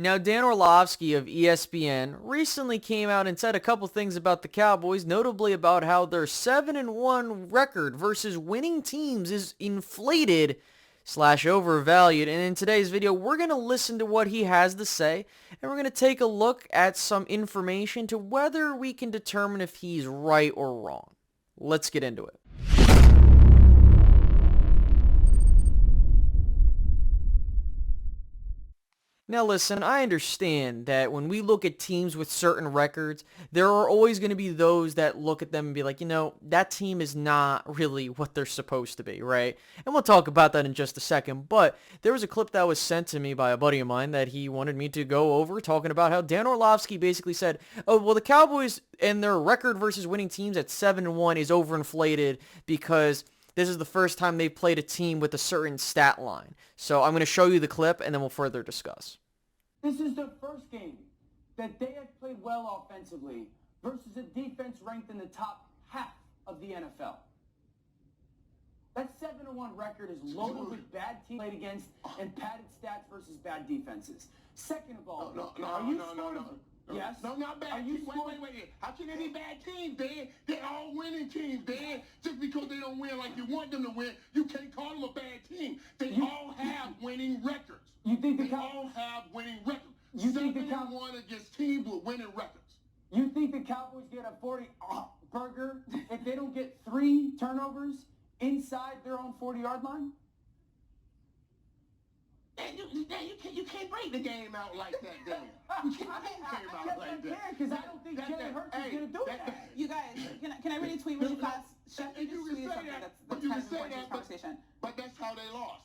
Now, Dan Orlovsky of ESPN recently came out and said a couple things about the Cowboys, notably about how their 7-1 record versus winning teams is inflated slash overvalued. And in today's video, we're going to listen to what he has to say, and we're going to take a look at some information to whether we can determine if he's right or wrong. Let's get into it. Now listen, I understand that when we look at teams with certain records, there are always going to be those that look at them and be like, that team is not really what they're supposed to be, right? And we'll talk about that in just a second, but there was a clip that was sent to me by a buddy of mine that he wanted me to go over, talking about how Dan Orlovsky basically said, oh, well, the Cowboys and their record versus winning teams at 7-1 is overinflated because this is the first time they've played a team with a certain stat line. So I'm going to show you the clip, and then we'll further discuss. This is the first game that they have played well offensively versus a defense ranked in the top half of the NFL. That 7-1 record is loaded with bad teams played against and padded stats versus bad defenses. Second of all, No. Yes? No, not bad. Wait. How can they be bad teams, Dan? They're all winning teams, Dan. Just because they don't win like you want them to win, you can't call them a bad team. They all have winning records. You think they all have winning records. You think the 7-1 against teams with winning records. You think the Cowboys get a 40 burger if they don't get 3 turnovers inside their own 40-yard line? You can't break the game out like that, Dan. You can't break the game out like that. Because I don't think Jalen Hurts is going to do that. You guys, can I really tweet really fast? Shefty just tweeted something that's kind of important to this conversation. But that's how they lost.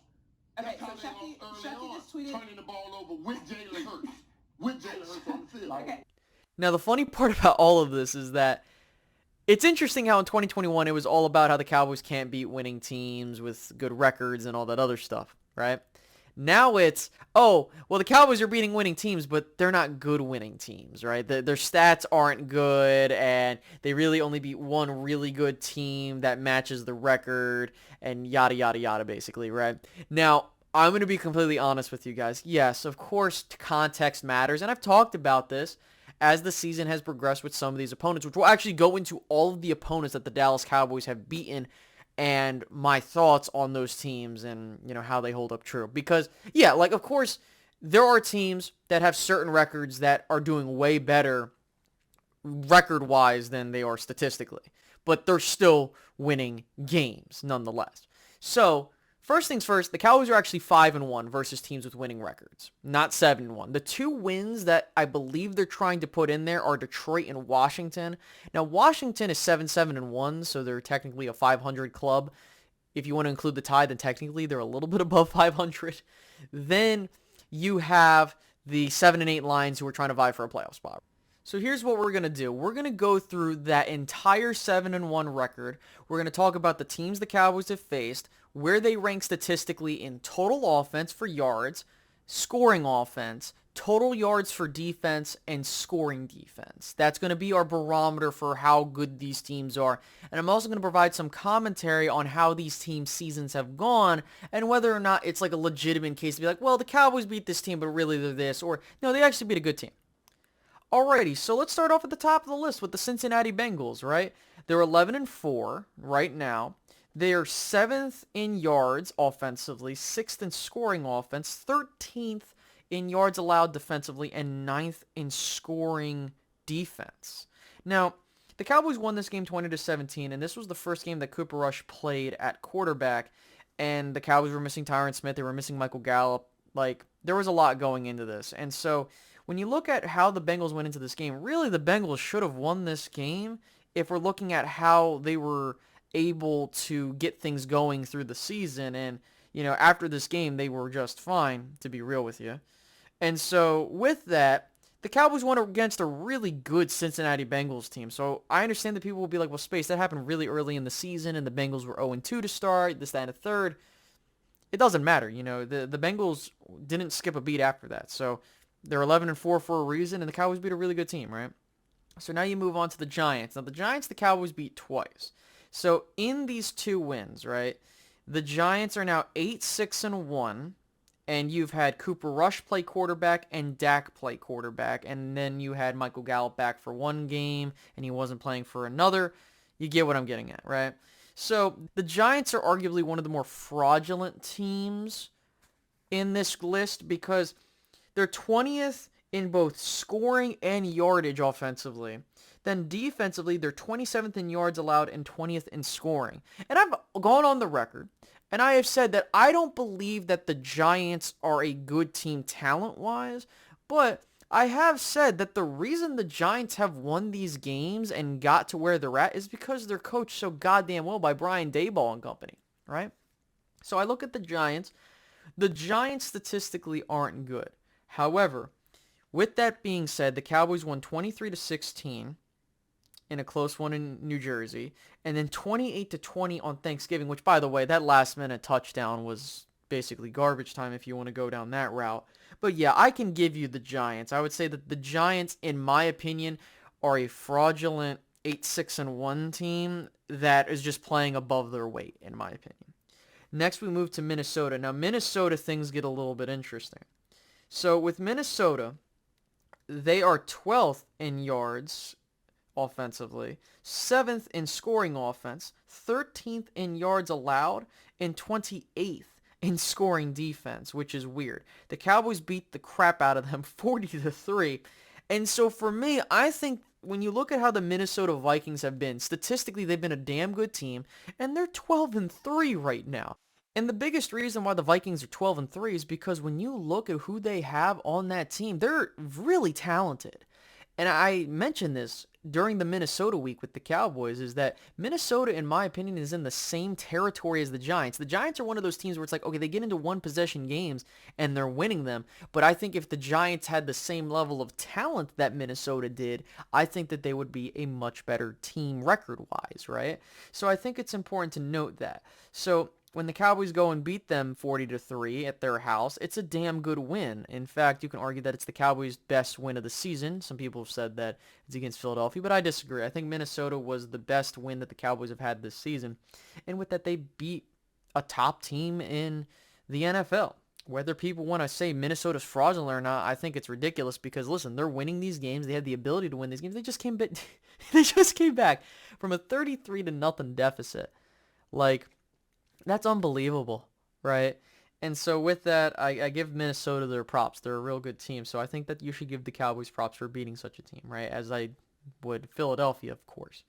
Okay, That's so how they lost early on, just tweeted turning the ball over with Jalen Hurts. With Jalen Hurts on the field. Okay. Now, the funny part about all of this is that it's interesting how in 2021 it was all about how the Cowboys can't beat winning teams with good records and all that other stuff, right? Now it's, oh, well, the Cowboys are beating winning teams, but they're not good winning teams, right? Their stats aren't good, and they really only beat one really good team that matches the record, and yada, yada, yada, basically, right? Now, I'm going to be completely honest with you guys. Yes, of course, context matters, and I've talked about this as the season has progressed with some of these opponents, which will actually go into all of the opponents that the Dallas Cowboys have beaten and my thoughts on those teams and, how they hold up true. Because, yeah, of course, there are teams that have certain records that are doing way better record-wise than they are statistically. But they're still winning games, nonetheless. So, first things first, the Cowboys are actually 5-1 versus teams with winning records, not 7-1. The 2 wins that I believe they're trying to put in there are Detroit and Washington. Now, Washington is 7-1, so they're technically a 500 club. If you want to include the tie, then technically they're a little bit above 500. Then you have the 7-8 Lions who are trying to vie for a playoff spot. So here's what we're going to do. We're going to go through that entire 7-1 record. We're going to talk about the teams the Cowboys have faced, where they rank statistically in total offense for yards, scoring offense, total yards for defense, and scoring defense. That's going to be our barometer for how good these teams are. And I'm also going to provide some commentary on how these teams' seasons have gone and whether or not it's like a legitimate case to be like, well, the Cowboys beat this team, but really they're this, or no, they actually beat a good team. Alrighty, so let's start off at the top of the list with the Cincinnati Bengals, right? They're 11-4 right now. They are 7th in yards offensively, 6th in scoring offense, 13th in yards allowed defensively, and 9th in scoring defense. Now, the Cowboys won this game 20-17, and this was the first game that Cooper Rush played at quarterback, and the Cowboys were missing Tyron Smith, they were missing Michael Gallup. There was a lot going into this, and so when you look at how the Bengals went into this game, really the Bengals should have won this game if we're looking at how they were able to get things going through the season. And, after this game, they were just fine, to be real with you. And so with that, the Cowboys won against a really good Cincinnati Bengals team. So I understand that people will be like, well, Space, that happened really early in the season, and the Bengals were 0-2 to start, this, that, and a third. It doesn't matter. The Bengals didn't skip a beat after that. So they're 11-4 for a reason, and the Cowboys beat a really good team, right? So now you move on to the Giants. Now, the Giants, the Cowboys beat twice. So in these 2 wins, right, the Giants are now 8-6-1, and you've had Cooper Rush play quarterback and Dak play quarterback, and then you had Michael Gallup back for one game, and he wasn't playing for another. You get what I'm getting at, right? So the Giants are arguably one of the more fraudulent teams in this list because they're 20th in both scoring and yardage offensively. Then defensively, they're 27th in yards allowed and 20th in scoring. And I've gone on the record, and I have said that I don't believe that the Giants are a good team talent-wise, but I have said that the reason the Giants have won these games and got to where they're at is because they're coached so goddamn well by Brian Daboll and company, right? So I look at the Giants. The Giants statistically aren't good. However, with that being said, the Cowboys won 23-16 in a close one in New Jersey, and then 28-20 on Thanksgiving, which, by the way, that last-minute touchdown was basically garbage time if you want to go down that route. But yeah, I can give you the Giants. I would say that the Giants, in my opinion, are a fraudulent 8-6-1 team that is just playing above their weight, in my opinion. Next, we move to Minnesota. Now, Minnesota, things get a little bit interesting. So with Minnesota, they are 12th in yards offensively, 7th in scoring offense, 13th in yards allowed, and 28th in scoring defense, which is weird. The Cowboys beat the crap out of them 40-3. And so for me, I think when you look at how the Minnesota Vikings have been, statistically they've been a damn good team, and they're 12-3 right now. And the biggest reason why the Vikings are 12-3 is because when you look at who they have on that team, they're really talented. And I mentioned this during the Minnesota week with the Cowboys, is that Minnesota, in my opinion, is in the same territory as the Giants. The Giants are one of those teams where it's like, okay, they get into one-possession games and they're winning them. But I think if the Giants had the same level of talent that Minnesota did, I think that they would be a much better team record-wise, right? So I think it's important to note that. So when the Cowboys go and beat them 40-3 at their house, it's a damn good win. In fact, you can argue that it's the Cowboys' best win of the season. Some people have said that it's against Philadelphia, but I disagree. I think Minnesota was the best win that the Cowboys have had this season. And with that, they beat a top team in the NFL. Whether people want to say Minnesota's fraudulent or not, I think it's ridiculous because, listen, they're winning these games. They had the ability to win these games. They just came back from a 33-0 deficit. Like, that's unbelievable, right? And so with that, I give Minnesota their props. They're a real good team. So I think that you should give the Cowboys props for beating such a team, right? As I would Philadelphia, of course.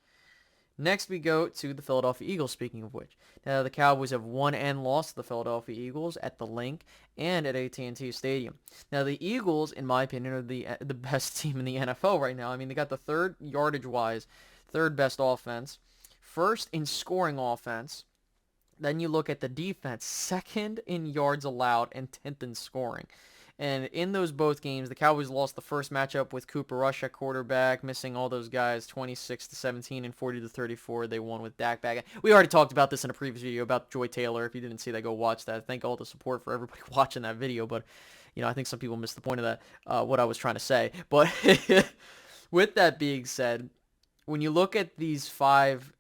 Next, we go to the Philadelphia Eagles, speaking of which. Now, the Cowboys have won and lost to the Philadelphia Eagles at the Link and at AT&T Stadium. Now, the Eagles, in my opinion, are the best team in the NFL right now. I mean, they got the third yardage-wise, third best offense, first in scoring offense. Then you look at the defense, second in yards allowed and 10th in scoring. And in those both games, the Cowboys lost the first matchup with Cooper Rush at quarterback, missing all those guys 26-17 and 40-34. They won with Dak back. We already talked about this in a previous video about Joy Taylor. If you didn't see that, go watch that. Thank all the support for everybody watching that video. But, I think some people missed the point of that, what I was trying to say. But with that being said, when you look at these 5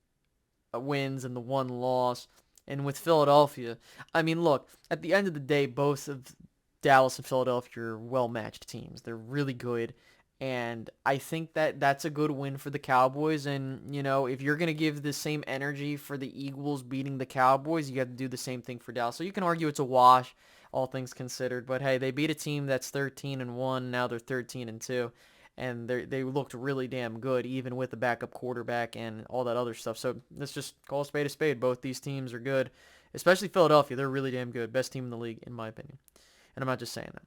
wins and the 1 loss, and with Philadelphia, I mean, look, at the end of the day, both of Dallas and Philadelphia are well-matched teams. They're really good, and I think that that's a good win for the Cowboys. And, if you're going to give the same energy for the Eagles beating the Cowboys, you have to do the same thing for Dallas. So you can argue it's a wash, all things considered. But, hey, they beat a team that's 13-1. Now they're 13-2. And they looked really damn good, even with the backup quarterback and all that other stuff. So let's just call a spade a spade. Both these teams are good, especially Philadelphia. They're really damn good. Best team in the league, in my opinion. And I'm not just saying that.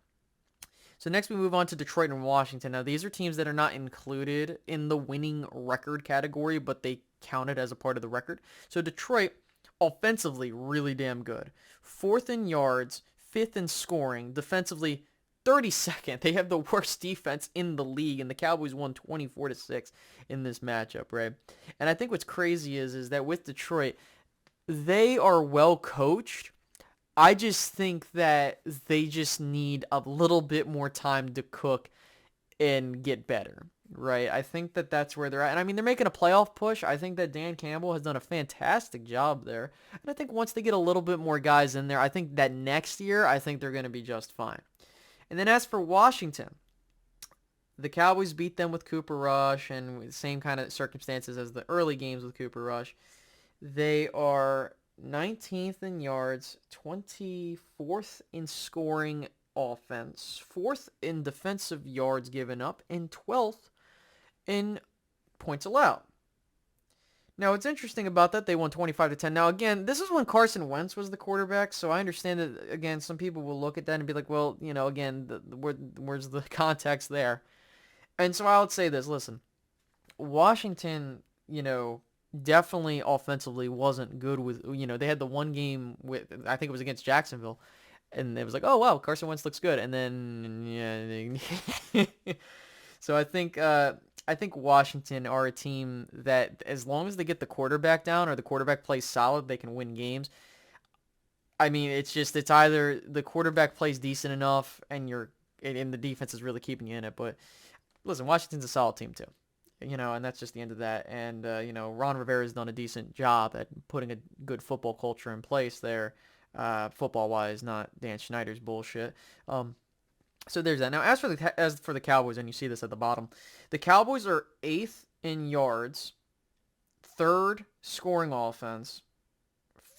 So next we move on to Detroit and Washington. Now, these are teams that are not included in the winning record category, but they counted as a part of the record. So Detroit, offensively, really damn good. 4th in yards, 5th in scoring, defensively 32nd. They have the worst defense in the league, and the Cowboys won 24-6 in this matchup, right? And I think what's crazy is that with Detroit, they are well coached. I just think that they just need a little bit more time to cook and get better. right? I think that that's where they're at. And I mean, they're making a playoff push. I think that Dan Campbell has done a fantastic job there. And I think once they get a little bit more guys in there, I think that next year, I think they're going to be just fine. And then as for Washington, the Cowboys beat them with Cooper Rush and with the same kind of circumstances as the early games with Cooper Rush. They are 19th in yards, 24th in scoring offense, 4th in defensive yards given up, and 12th in points allowed. Now, what's interesting about that, they won 25-10. Now, again, this is when Carson Wentz was the quarterback, so I understand that, again, some people will look at that and be like, well, again, where's the context there? And so I would say this, listen, Washington, definitely offensively wasn't good with, they had the one game with, I think it was against Jacksonville, and it was like, oh, wow, Carson Wentz looks good. And then, yeah. So I think Washington are a team that as long as they get the quarterback down or the quarterback plays solid, they can win games. I mean, it's either the quarterback plays decent enough and the defense is really keeping you in it, but listen, Washington's a solid team too, and that's just the end of that. And, Ron Rivera's done a decent job at putting a good football culture in place there, football-wise, not Dan Schneider's bullshit. So there's that. Now, as for the Cowboys, and you see this at the bottom, the Cowboys are 8th in yards, 3rd scoring offense,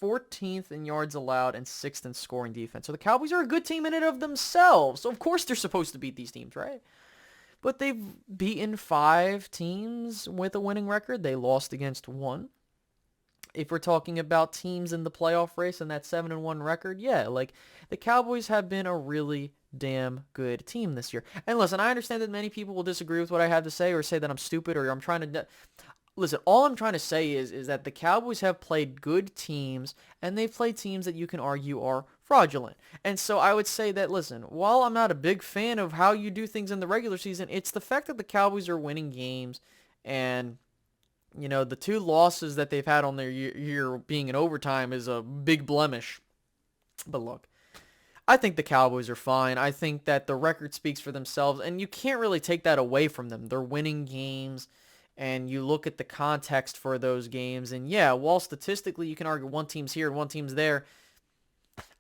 14th in yards allowed, and 6th in scoring defense. So the Cowboys are a good team in and of themselves. So, of course, they're supposed to beat these teams, right? But they've beaten 5 teams with a winning record. They lost against 1. If we're talking about teams in the playoff race and that 7-1 record, yeah, like the Cowboys have been a really damn good team this year. And listen, I understand that many people will disagree with what I have to say or say that I'm stupid or I'm trying to... Listen, all I'm trying to say is that the Cowboys have played good teams, and they've played teams that you can argue are fraudulent. And so I would say that, listen, while I'm not a big fan of how you do things in the regular season, it's the fact that the Cowboys are winning games, and, the 2 losses that they've had on their year being in overtime is a big blemish. But look, I think the Cowboys are fine. I think that the record speaks for themselves, and you can't really take that away from them. They're winning games. And you look at the context for those games, and yeah, while statistically you can argue one team's here and one team's there,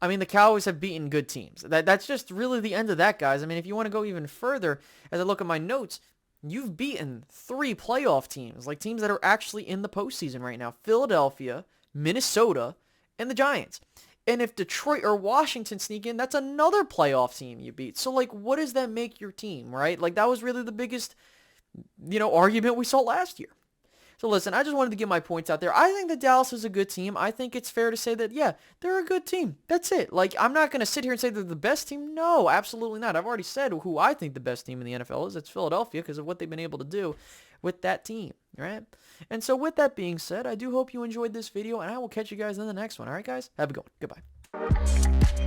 I mean, the Cowboys have beaten good teams. That's just really the end of that, guys. I mean, if you want to go even further, as I look at my notes, you've beaten 3 playoff teams, like teams that are actually in the postseason right now. Philadelphia, Minnesota, and the Giants. And if Detroit or Washington sneak in, that's another playoff team you beat. So, like, what does that make your team, right? Like, that was really the biggest... argument we saw last year. So listen, I just wanted to get my points out there. I think that Dallas is a good team. I think it's fair to say that, yeah, they're a good team. That's it. Like, I'm not going to sit here and say they're the best team. No, absolutely not. I've already said who I think the best team in the NFL is. It's Philadelphia because of what they've been able to do with that team, right? And so with that being said, I do hope you enjoyed this video, and I will catch you guys in the next one. All right, guys? Have a good one. Goodbye.